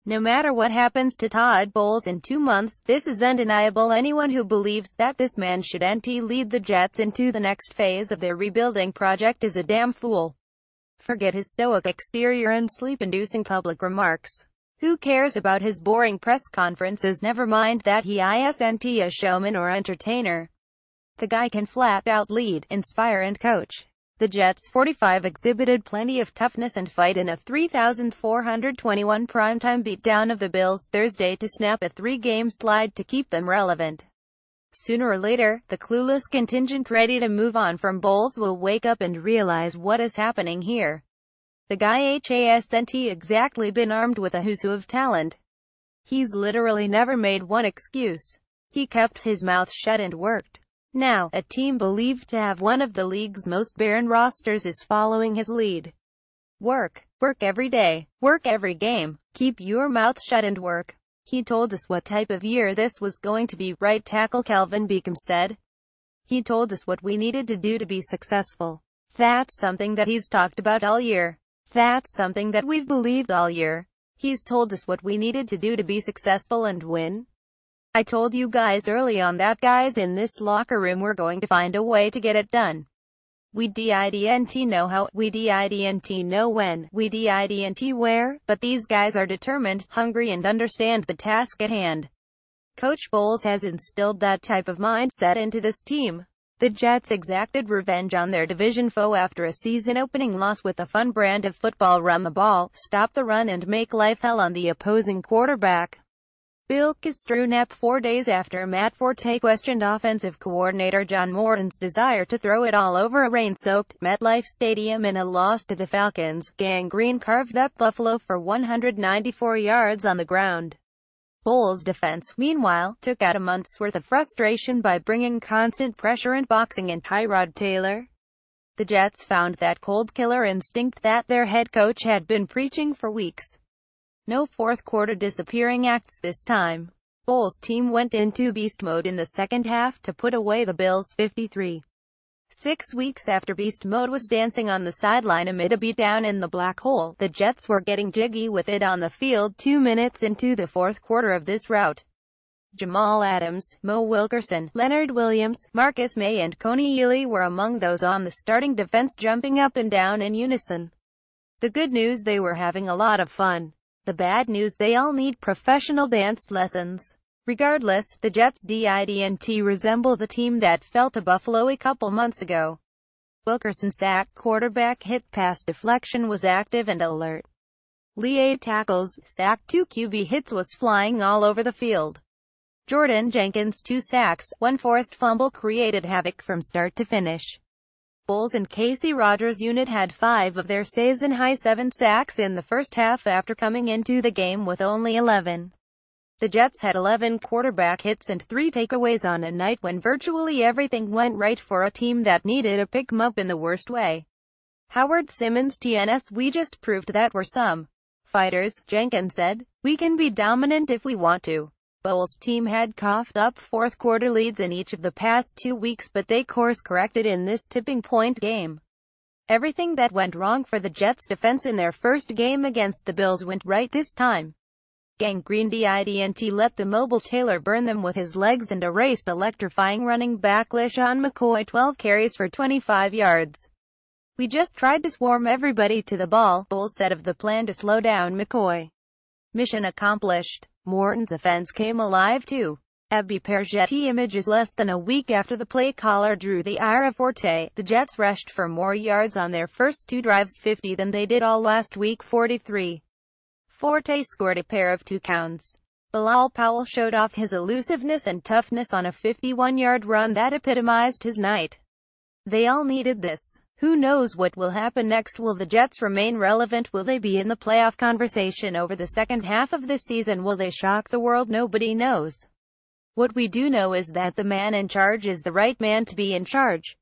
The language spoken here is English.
No matter what happens to Todd Bowles in 2 months, this is undeniable. Anyone who believes that this man should lead the Jets into the next phase of their rebuilding project is a damn fool. Forget his stoic exterior and sleep-inducing public remarks. Who cares about his boring press conferences? Never mind that he isn't a showman or entertainer. The guy can flat out lead, inspire and coach. The Jets 45 exhibited plenty of toughness and fight in a 3,421 primetime beatdown of the Bills Thursday to snap a 3-game slide to keep them relevant. Sooner or later, the clueless contingent ready to move on from Bowles will wake up and realize what is happening here. The guy hasn't exactly been armed with a who's who of talent. He's literally never made one excuse. He kept his mouth shut and worked. Now, a team believed to have one of the league's most barren rosters is following his lead. Work. Work every day. Work every game. Keep your mouth shut and work. He told us what type of year this was going to be, right tackle Kelvin Beacom said. He told us what we needed to do to be successful. That's something that he's talked about all year. That's something that we've believed all year. He's told us what we needed to do to be successful and win. I told you guys early on that guys in this locker room were going to find a way to get it done. We didn't know how, we didn't know when, we didn't where, but these guys are determined, hungry and understand the task at hand. Coach Bowles has instilled that type of mindset into this team. The Jets exacted revenge on their division foe after a season-opening loss with a fun brand of football: run the ball, stop the run and make life hell on the opposing quarterback. Bill Kistroup 4 days after Matt Forte questioned offensive coordinator John Morton's desire to throw it all over a rain-soaked MetLife Stadium in a loss to the Falcons. Gang Green carved up Buffalo for 194 yards on the ground. Bowles' defense, meanwhile, took out a month's worth of frustration by bringing constant pressure and boxing in Tyrod Taylor. The Jets found that cold killer instinct that their head coach had been preaching for weeks. No fourth-quarter disappearing acts this time. Bowles' team went into beast mode in the second half to put away the Bills 53. 6 weeks after beast mode was dancing on the sideline amid a beatdown in the black hole, the Jets were getting jiggy with it on the field 2 minutes into the fourth quarter of this rout. Jamal Adams, Mo Wilkerson, Leonard Williams, Marcus May and Coney Ely were among those on the starting defense jumping up and down in unison. The good news: they were having a lot of fun. The bad news: they all need professional dance lessons. Regardless, the Jets didn't resemble the team that fell to Buffalo a couple months ago. Wilkerson's sack, quarterback hit, pass deflection was active and alert. Lee 8 tackles, sack, 2 QB hits was flying all over the field. Jordan Jenkins 2 sacks, 1 forced fumble created havoc from start to finish. Bowles and Casey Rogers' unit had 5 of their season-high 7 sacks in the first half after coming into the game with only 11. The Jets had 11 quarterback hits and 3 takeaways on a night when virtually everything went right for a team that needed a pick-em-up in the worst way. Howard Simmons TNS: "We just proved that we're some fighters," Jenkins said. "We can be dominant if we want to." Bowles' team had coughed up fourth-quarter leads in each of the past 2 weeks, but they course-corrected in this tipping-point game. Everything that went wrong for the Jets' defense in their first game against the Bills went right this time. Gang Green didn't let the mobile Taylor burn them with his legs and erased electrifying running back LeSean McCoy 12 carries for 25 yards. "We just tried to swarm everybody to the ball," Bowles said of the plan to slow down McCoy. Mission accomplished. Morton's offense came alive too. Abby Pergetti images: less than a week after the play caller drew the ire of Forte, the Jets rushed for more yards on their first 2 drives, 50 than they did all last week, 43. Forte scored a pair of touchdowns. Bilal Powell showed off his elusiveness and toughness on a 51-yard run that epitomized his night. They all needed this. Who knows what will happen next? Will the Jets remain relevant? Will they be in the playoff conversation over the second half of this season? Will they shock the world? Nobody knows. What we do know is that the man in charge is the right man to be in charge.